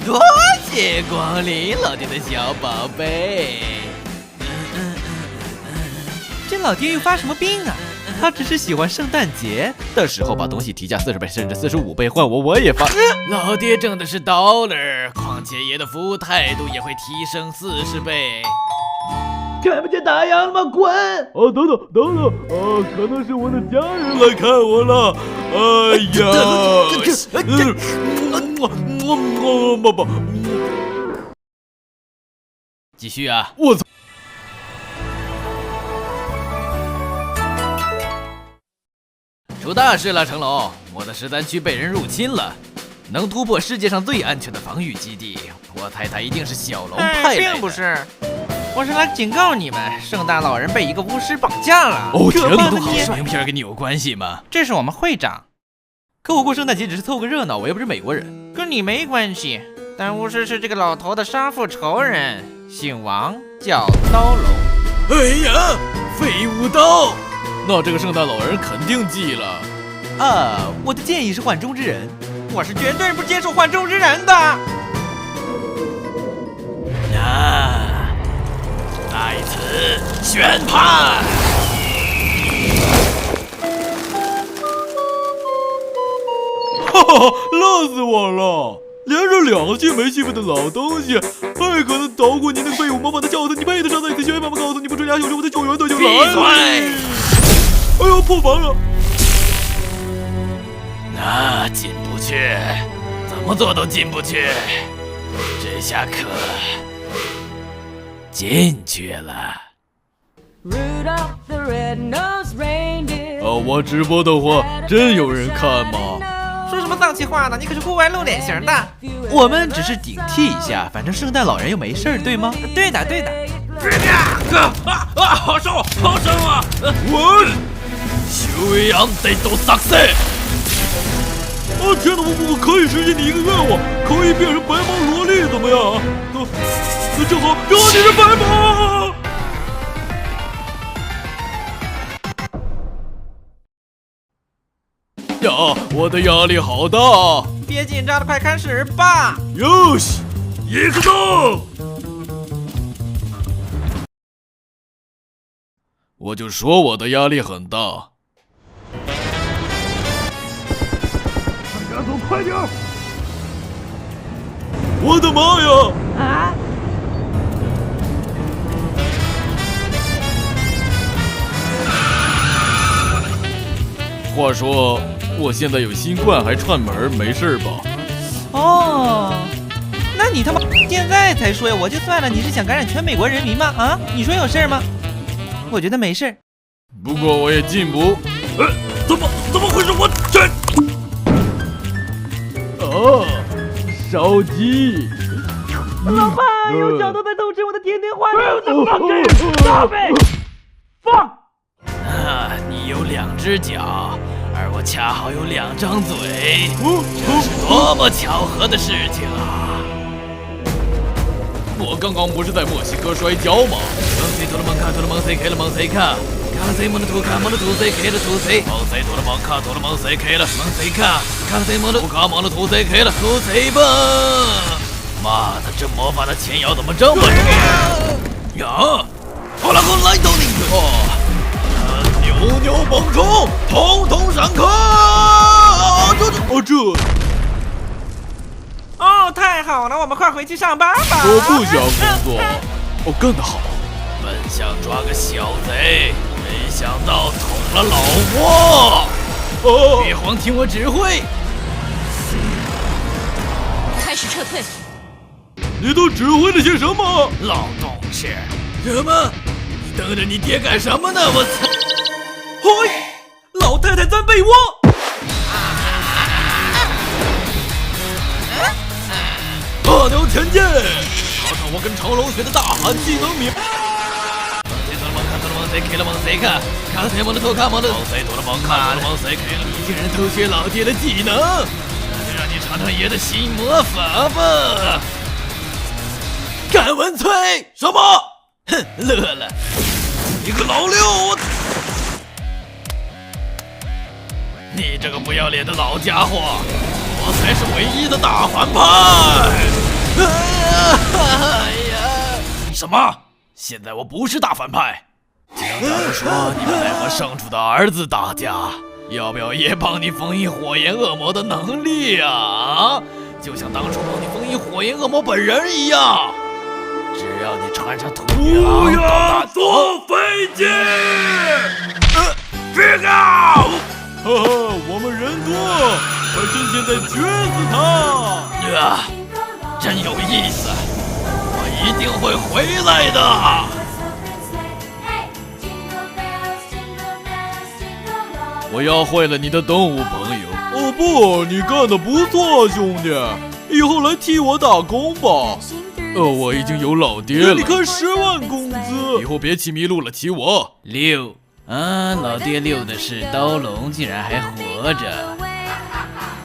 多谢光临，老爹的小宝贝。这老爹又发什么病啊？他只是喜欢圣诞节的时候把东西提价40倍甚至45倍换我也发。老爹挣的是 dollar， 况且爷的服务态度也会提升40倍。看不见太阳了吗？滚！哦，等等，可能是我的家人来看我了。哎呀，继续啊！我操！出大事了，成龙！我的13区被人入侵了，能突破世界上最安全的防御基地，我猜他一定是小龙派来的。并不是，我是来警告你们，圣诞老人被一个巫师绑架了。哦天哪！都好，名片跟你有关系吗？这是我们会长。可我过圣诞节只是凑个热闹，我又不是美国人，跟你没关系。但巫师是这个老头的杀父仇人，姓王，叫刀龙。哎呀，废物刀！那这个圣诞老人肯定记了。我的建议是换中之人，我是绝对不接受换中之人的。在此宣判。哈哈，乐死我了！连着2季没戏份的老东西，还可能捣鼓你那个废物魔法的教材，你配得上再次学妈妈告诉你不出家兄弟，我的救援队就来了。闭嘴！哎呦，破防了！那进不去，怎么做都进不去。这下可进去了。我直播的话，真有人看吗？说什么脏气话呢？你可是户外露脸型的。我们只是顶替一下，反正圣诞老人又没事儿，对吗？对的。好伤啊！我修养得都丧死。天哪！我可以实现你一个愿望，可以变成白毛萝莉，怎么样？那正好，你是白毛。呀，我的压力好大！别紧张了，快开始吧！よし，行くぞ！我就说我的压力很大。向家走，快点！我的妈呀！话说，我现在有新冠还串门，没事吧？那你他妈现在才说呀？我就算了，你是想感染全美国人民吗？啊，你说有事吗？我觉得没事。不过我也进补。怎么回事？我这烧鸡！老爸，有小偷在偷吃我的甜甜花，放开！放！你有2只脚，而我恰好有2张嘴，这是多么巧合的事情啊！我刚刚不是在墨西哥摔跤吗？妈的，这魔法的前摇怎么这么准呀？好了，给我来到你！扭蹦冲，统统上课！太好了，我们快回去上班吧。我不想工作。干得好！本想抓个小贼，没想到捅了老窝。别慌，听我指挥。开始撤退。你都指挥了些什么？老东西，什么？你等着你爹干什么呢？我操！嘿，老太太钻被窝。大牛前进！考考我跟成龙学的大喊技能名。你竟然偷学老爹的技能，那就让你尝尝爷的新魔法吧！敢文翠什么？哼，乐了！你个老六，你这个不要脸的老家伙，我才是唯一的大反派！什么？现在我不是大反派。听他们说你们在和圣主的儿子打架，要不要也帮你封印火焰恶魔的能力啊？就像当初帮你封印火焰恶魔本人一样。只要你穿上土不羊，要坐飞机！别搞！哈哈，我们人多，快趁现在撅死他！真有意思，我一定会回来的。我要坏了你的动物朋友。哦不，你干得不错，兄弟，以后来替我打工吧。我已经有老爹了，你看10万工资，以后别骑麋鹿了，骑我。老爹溜的是刀龙竟然还活着。